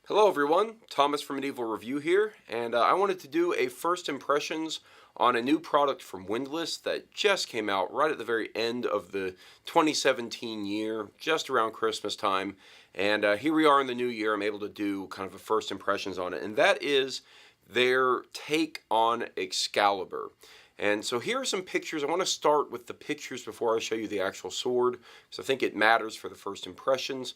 Hello everyone, Thomas from Medieval Review here, and I wanted to do a first impressions on a new product from Windlass that just came out right at the very end of the 2017 year, just around Christmas time, and here we are in the new year. I'm able to do kind of a first impressions on it, and that is their take on Excalibur. And so here are some pictures. I want to start with the pictures before I show you the actual sword, because I think it matters for the first impressions.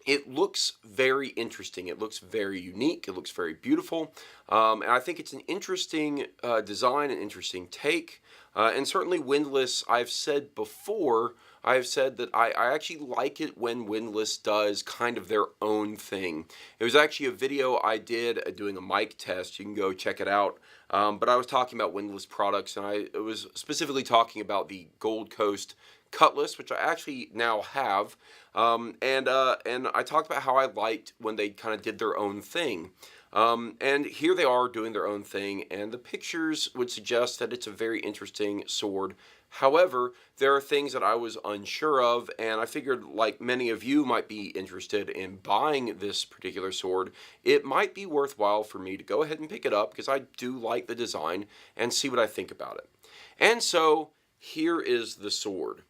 It looks very interesting. It looks very unique. It looks very beautiful. And I think it's an interesting design, an interesting take. And certainly Windlass, I've said before, I've said that I actually like it when Windlass does kind of their own thing. It was actually a video I did doing a mic test. You can go check it out. But I was talking about Windlass products, and I was specifically talking about the Gold Coast Cutlass, which I actually now have, and I talked about how I liked when they kind of did their own thing, and here they are doing their own thing, and the pictures would suggest that it's a very interesting sword. However, there are things that I was unsure of, and I figured, like many of you might be interested in buying this particular sword, it might be worthwhile for me to go ahead and pick it up because I do like the design and see what I think about it. And so here is the sword.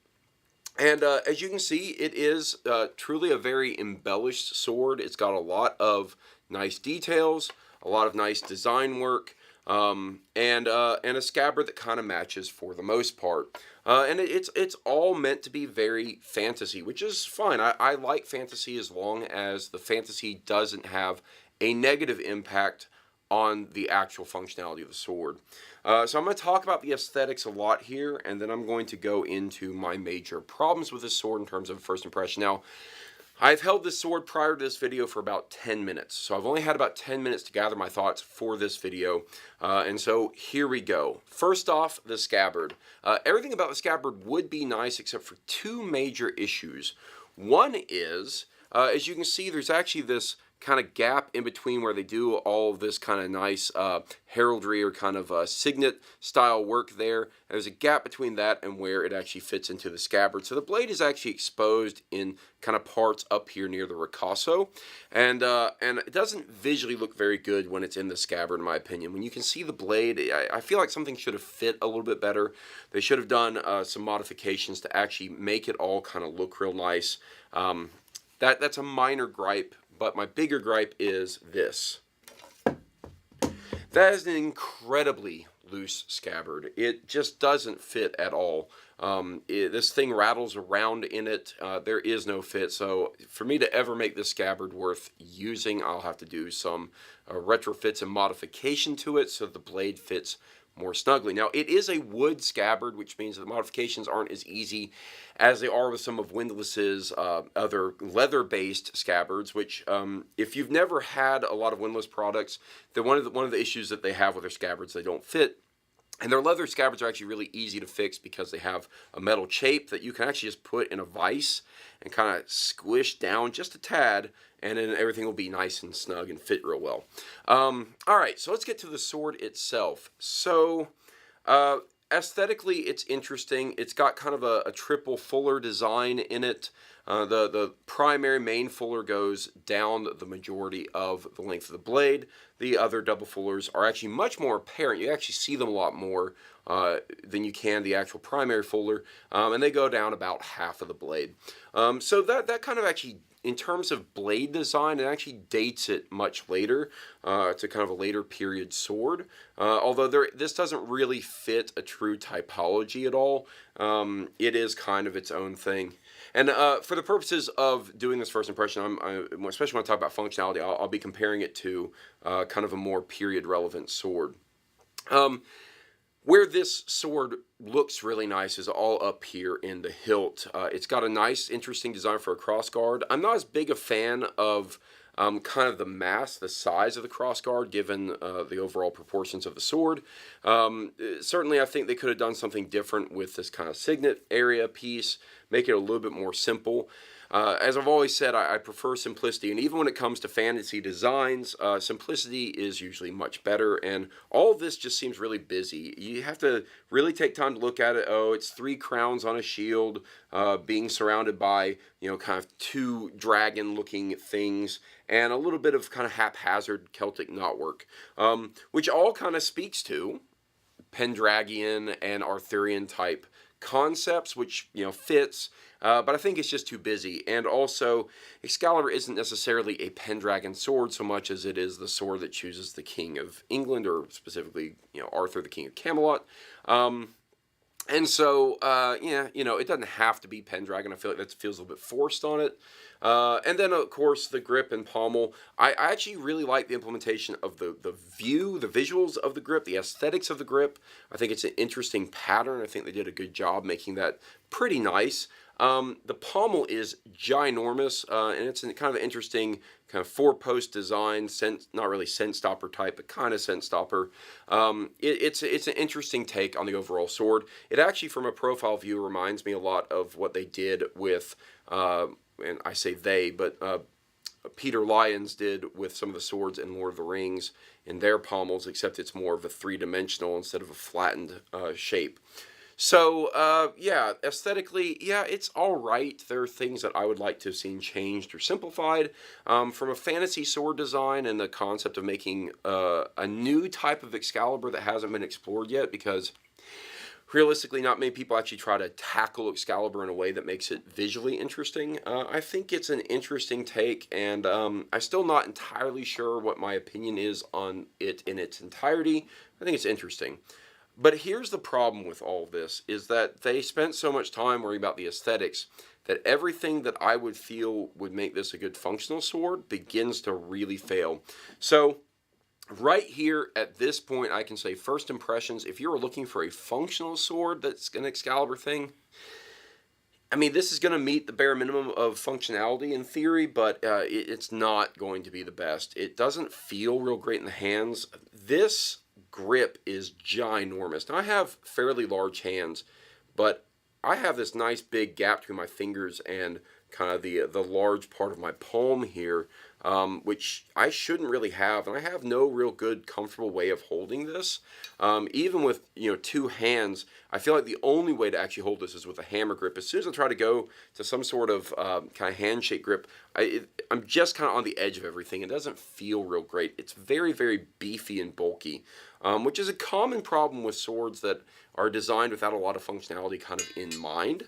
And as you can see, it is truly a very embellished sword. It's got a lot of nice details, a lot of nice design work, and a scabbard that kind of matches for the most part. And it's all meant to be very fantasy, which is fine. I like fantasy as long as the fantasy doesn't have a negative impact on the actual functionality of the sword. So I'm going to talk about the aesthetics a lot here, and then I'm going to go into my major problems with this sword in terms of first impression. Now, I've held this sword prior to this video for about 10 minutes, so I've only had about 10 minutes to gather my thoughts for this video, and so here we go. First off, the scabbard. Everything about the scabbard would be nice except for two major issues. One is, as you can see, there's actually this kind of gap in between where they do all of this kind of nice heraldry or kind of signet style work there. And there's a gap between that and where it actually fits into the scabbard. So the blade is actually exposed in kind of parts up here near the ricasso, and it doesn't visually look very good when it's in the scabbard, in my opinion. When you can see the blade, I feel like something should have fit a little bit better. They should have done some modifications to actually make it all kind of look real nice. That's a minor gripe. But my bigger gripe is this. That is an incredibly loose scabbard. It just doesn't fit at all. This thing rattles around in it. There is no fit. So for me to ever make this scabbard worth using, I'll have to do some retrofits and modification to it so the blade fits more snugly. Now, it is a wood scabbard, which means that the modifications aren't as easy as they are with some of Windlass's other leather-based scabbards, which, if you've never had a lot of Windlass products, then one of the issues that they have with their scabbards, they don't fit. And their leather scabbards are actually really easy to fix because they have a metal chape that you can actually just put in a vise and kind of squish down just a tad, and then everything will be nice and snug and fit real well. All right, so let's get to the sword itself. So, aesthetically, it's interesting. It's got kind of a triple fuller design in it. The primary main fuller goes down the majority of the length of the blade. The other double fullers are actually much more apparent. You actually see them a lot more than you can the actual primary fuller, and they go down about half of the blade. So that kind of actually, in terms of blade design, it actually dates it much later to kind of a later period sword. Although this doesn't really fit a true typology at all. It is kind of its own thing. And for the purposes of doing this first impression, especially when I talk about functionality, I'll be comparing it to kind of a more period-relevant sword. Where this sword looks really nice is all up here in the hilt. It's got a nice, interesting design for a crossguard. I'm not as big a fan of kind of the size of the crossguard, given the overall proportions of the sword. Certainly, I think they could have done something different with this kind of signet area piece, make it a little bit more simple. As I've always said, I prefer simplicity, and even when it comes to fantasy designs, simplicity is usually much better, and all of this just seems really busy. You have to really take time to look at it. Oh, it's 3 crowns on a shield, being surrounded by, kind of 2 dragon-looking things, and a little bit of kind of haphazard Celtic knotwork, which all kind of speaks to Pendragon and Arthurian type concepts, which fits, but I think it's just too busy. And also, Excalibur isn't necessarily a Pendragon sword so much as it is the sword that chooses the King of England, or specifically Arthur, the King of Camelot. And so, yeah, it doesn't have to be Pendragon. I feel like that feels a little bit forced on it. And then, of course, the grip and pommel. I actually really like the implementation of the visuals of the grip, the aesthetics of the grip. I think it's an interesting pattern. I think they did a good job making that pretty nice. The pommel is ginormous, and it's kind of an interesting kind of 4-post design, not really scent stopper type, but kind of scent stopper. It's an interesting take on the overall sword. It actually, from a profile view, reminds me a lot of what they did with, and I say they, but Peter Lyons did with some of the swords in Lord of the Rings in their pommels, except it's more of a 3-dimensional instead of a flattened shape. So, yeah, aesthetically, yeah, it's all right. There are things that I would like to have seen changed or simplified. From a fantasy sword design and the concept of making a new type of Excalibur that hasn't been explored yet, because realistically, not many people actually try to tackle Excalibur in a way that makes it visually interesting. I think it's an interesting take, and I'm still not entirely sure what my opinion is on it in its entirety. I think it's interesting. But here's the problem with all of this, is that they spent so much time worrying about the aesthetics that everything that I would feel would make this a good functional sword begins to really fail. So right here at this point, I can say first impressions, if you're looking for a functional sword that's an Excalibur thing, I mean, this is going to meet the bare minimum of functionality in theory, but it's not going to be the best. It doesn't feel real great in the hands. This grip is ginormous. Now, I have fairly large hands, but I have this nice big gap between my fingers and kind of the large part of my palm here, which I shouldn't really have, and I have no real good comfortable way of holding this. Even with 2 hands, I feel like the only way to actually hold this is with a hammer grip. As soon as I try to go to some sort of kind of handshake grip, I'm just kind of on the edge of everything. It doesn't feel real great. It's very, very beefy and bulky, which is a common problem with swords that are designed without a lot of functionality kind of in mind.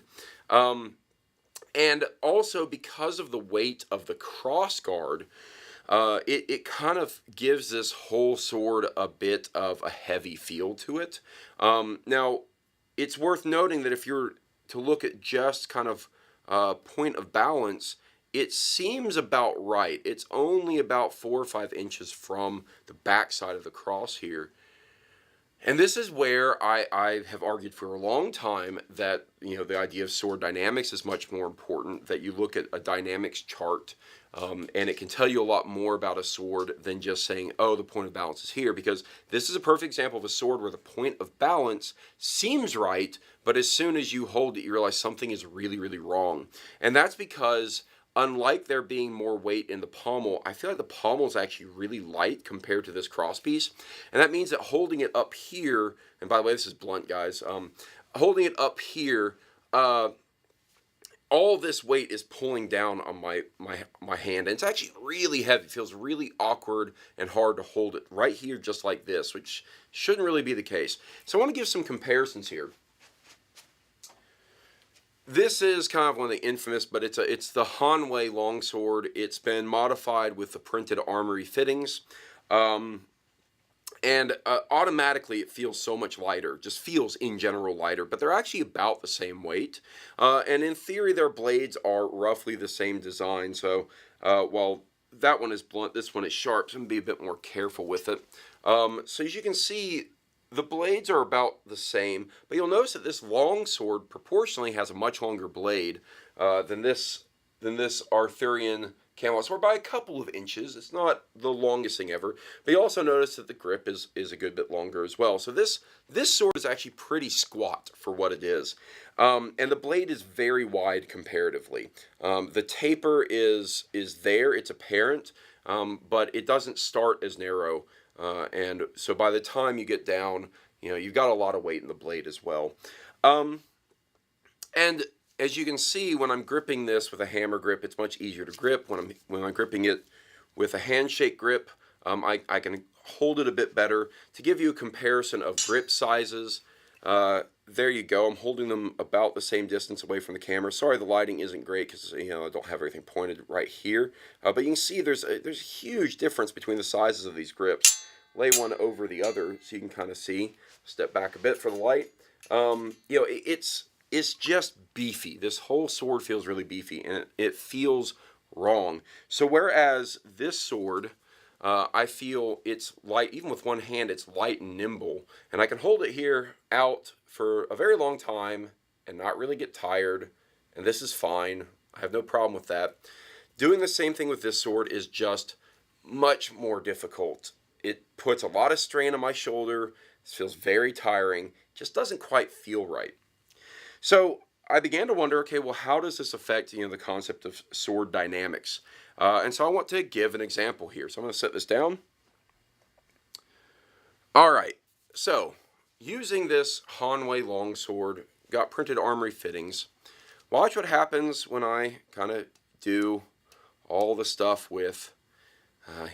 And also, because of the weight of the crossguard, it kind of gives this whole sword a bit of a heavy feel to it. Now, it's worth noting that if you're to look at just kind of point of balance, it seems about right. It's only about 4 or 5 inches from the back side of the cross here. And this is where I have argued for a long time that, the idea of sword dynamics is much more important, that you look at a dynamics chart, and it can tell you a lot more about a sword than just saying, oh, the point of balance is here, because this is a perfect example of a sword where the point of balance seems right, but as soon as you hold it, you realize something is really, really wrong. And that's because, unlike there being more weight in the pommel, I feel like the pommel is actually really light compared to this crosspiece. And that means that holding it up here, and by the way, this is blunt, guys, holding it up here, all this weight is pulling down on my hand. And it's actually really heavy. It feels really awkward and hard to hold it right here just like this, which shouldn't really be the case. So I want to give some comparisons here. This is kind of one of the infamous, but it's the Hanwei longsword. It's been modified with the printed armory fittings, and automatically it feels so much lighter. Just feels in general lighter, but they're actually about the same weight. And in theory, their blades are roughly the same design. So while that one is blunt, this one is sharp. So I'm gonna be a bit more careful with it. So as you can see, the blades are about the same, but you'll notice that this long sword proportionally has a much longer blade than this Arthurian camel sword by a couple of inches. It's not the longest thing ever, but you also notice that the grip is a good bit longer as well. So this sword is actually pretty squat for what it is, and the blade is very wide comparatively. The taper is there; it's apparent, but it doesn't start as narrow, and so by the time you get down, you've got a lot of weight in the blade as well. And as you can see, when I'm gripping this with a hammer grip, it's much easier to grip. When I'm gripping it with a handshake grip, I can hold it a bit better. To give you a comparison of grip sizes, there you go. I'm holding them about the same distance away from the camera. Sorry, the lighting isn't great because I don't have everything pointed right here. But you can see there's a huge difference between the sizes of these grips. Lay one over the other so you can kind of see. Step back a bit for the light. It's just beefy. This whole sword feels really beefy, and it feels wrong. So whereas this sword, I feel it's light, even with one hand, it's light and nimble, and I can hold it here out for a very long time and not really get tired, and this is fine. I have no problem with that. Doing the same thing with this sword is just much more difficult. It puts a lot of strain on my shoulder. This feels very tiring. Just doesn't quite feel right. So I began to wonder, okay, well, how does this affect, the concept of sword dynamics? And so I want to give an example here. So I'm going to set this down. All right. So using this Hanwei longsword, got printed armory fittings. Watch what happens when I kind of do all the stuff with,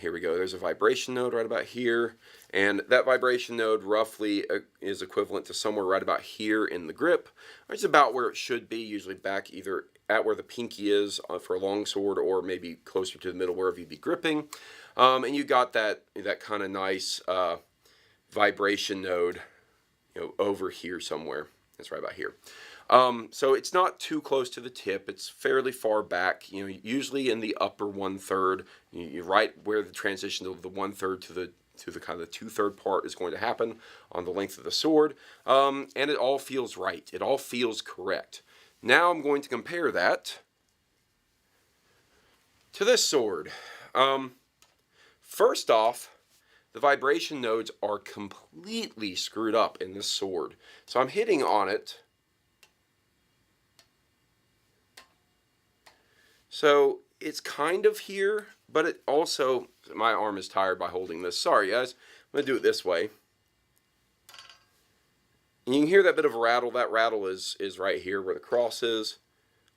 here we go. There's a vibration node right about here. And that vibration node roughly is equivalent to somewhere right about here in the grip. It's about where it should be, usually back either at where the pinky is for a long sword or maybe closer to the middle wherever you'd be gripping. And you got that kind of nice vibration node over here somewhere. That's right about here. So it's not too close to the tip. It's fairly far back, usually in the upper 1/3. You're right where the transition of the 1/3 to the kind of the 2/3 part is going to happen on the length of the sword. And it all feels right. It all feels correct. Now I'm going to compare that to this sword. First off, the vibration nodes are completely screwed up in this sword. So I'm hitting on it. So it's kind of here, but it also, my arm is tired by holding this. Sorry guys, I'm going to do it this way. And you can hear that bit of a rattle. That rattle is right here where the cross is.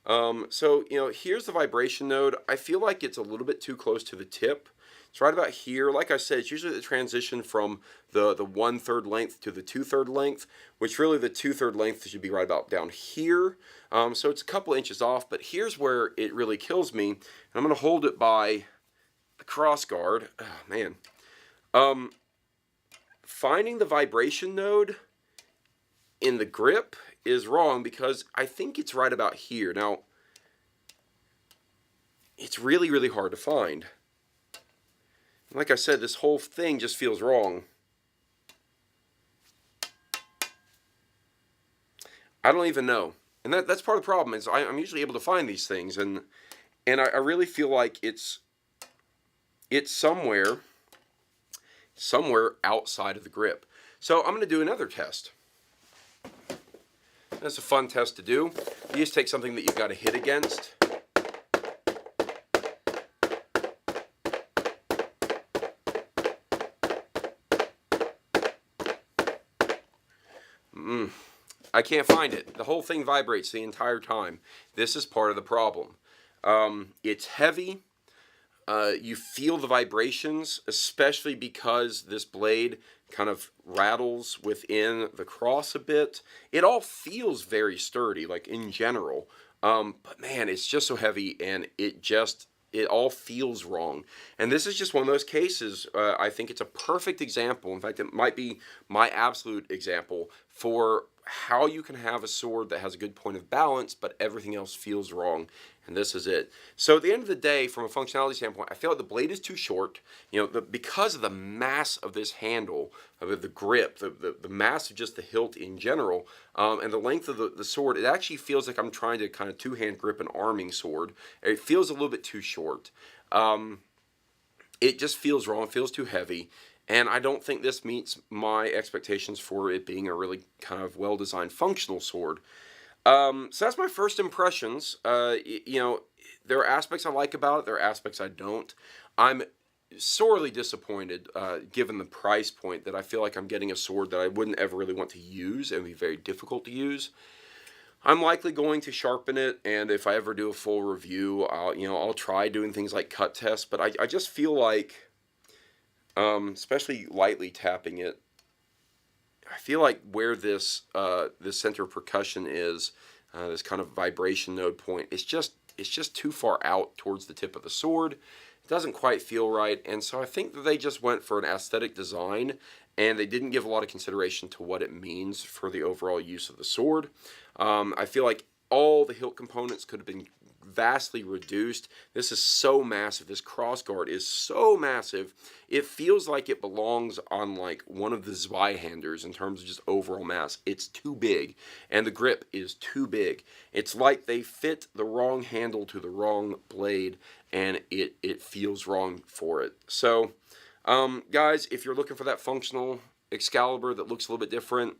So, here's the vibration node. I feel like it's a little bit too close to the tip. It's right about here. Like I said, it's usually the transition from the 1/3 length to the 2/3 length, which really the 2/3 length should be right about down here. So it's a couple inches off, but here's where it really kills me. And I'm going to hold it by the cross guard. Oh, man. Finding the vibration node in the grip is wrong because I think it's right about here. Now, it's really, really hard to find. Like I said, this whole thing just feels wrong. I don't even know. And that's part of the problem is I'm usually able to find these things, and I really feel like it's somewhere outside of the grip. So I'm going to do another test. That's a fun test to do. You just take something that you've got to hit against. I can't find it. The whole thing vibrates the entire time. This is part of the problem. It's heavy. You feel the vibrations, especially because this blade kind of rattles within the cross a bit. It all feels very sturdy, like in general. But man, it's just so heavy, and it all feels wrong. And this is just one of those cases. I think it's a perfect example. In fact, it might be my absolute example for how you can have a sword that has a good point of balance, but everything else feels wrong. and this is it. So at the end of the day, from a functionality standpoint, I feel like the blade is too short. You know, because of the mass of this handle, of the grip, the mass of just the hilt in general, and the length of the sword, it actually feels like I'm trying to kind of two-hand grip an arming sword. It feels a little bit too short. It just feels wrong. It feels too heavy. And I don't think this meets my expectations for it being a really kind of well-designed functional sword. So that's my first impressions. You know, there are aspects I like about it. There are aspects I don't. I'm sorely disappointed, given the price point, that I feel like I'm getting a sword that I wouldn't ever really want to use and be very difficult to use. I'm likely going to sharpen it, and if I ever do a full review, I'll try doing things like cut tests. But I just feel like, especially lightly tapping it, I feel like where this center of percussion is, this kind of vibration node point, it's just too far out towards the tip of the sword. It doesn't quite feel right, and so I think that they just went for an aesthetic design, and they didn't give a lot of consideration to what it means for the overall use of the sword. I feel like all the hilt components could have been vastly reduced. This is so massive. This crossguard is so massive. It feels like it belongs on like one of the Zweihanders in terms of just overall mass. It's too big, and the grip is too big. It's like they fit the wrong handle to the wrong blade, and it feels wrong for it. So, guys, if you're looking for that functional Excalibur that looks a little bit different,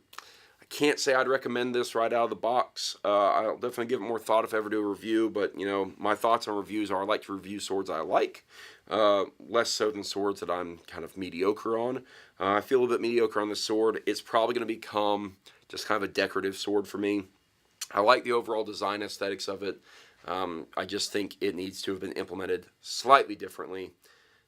I can't say I'd recommend this right out of the box. I'll definitely give it more thought if I ever do a review, but, you know, my thoughts on reviews are I like to review swords I like, less so than swords that I'm kind of mediocre on. I feel a little bit mediocre on this sword. It's probably going to become just kind of a decorative sword for me. I like the overall design aesthetics of it. I just think it needs to have been implemented slightly differently.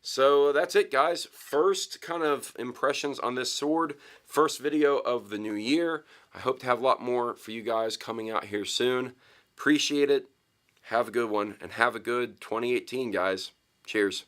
So that's it, guys. First kind of impressions on this sword. First video of the new year. I hope to have a lot more for you guys coming out here soon. Appreciate it. Have a good one, and have a good 2018, guys. Cheers.